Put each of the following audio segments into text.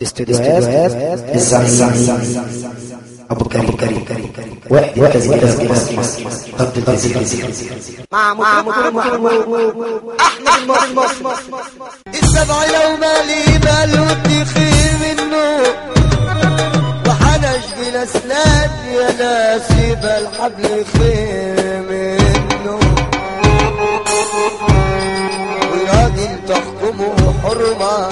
استوديوهات الزعيم أبو كريم وحدة تسجيلات مصر ضد الجزيرة مع مطرب أحمد المصري. السبع لو مالي مال ودي خير منه وحنش بلا سنان يا ناس يبقى الحبل خير منه وراجل تحكمه حرمة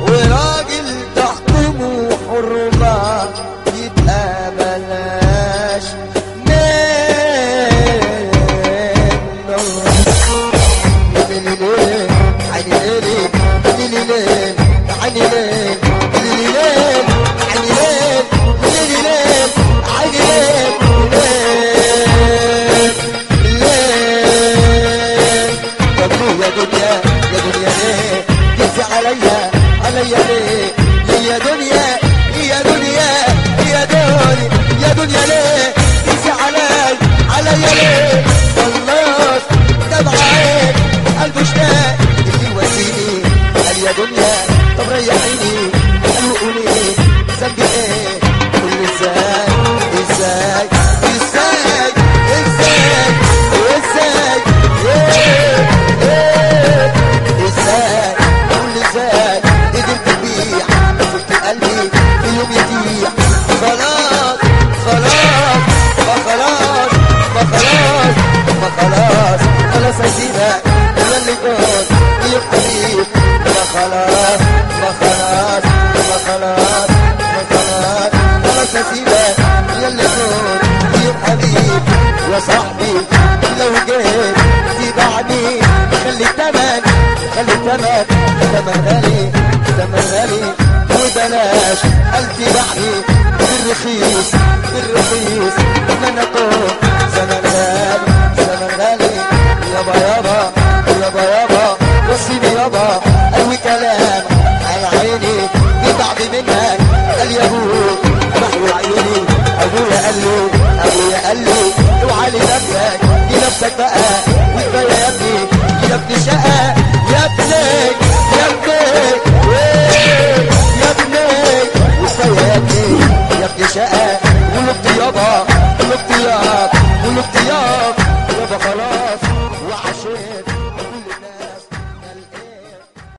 وراجل تحكمه حرمة يبقى بلاش يا صاحبي لو جيت تبعني خلي التمن غالي وبلاش قلبي بعدي بالرخيص ما انا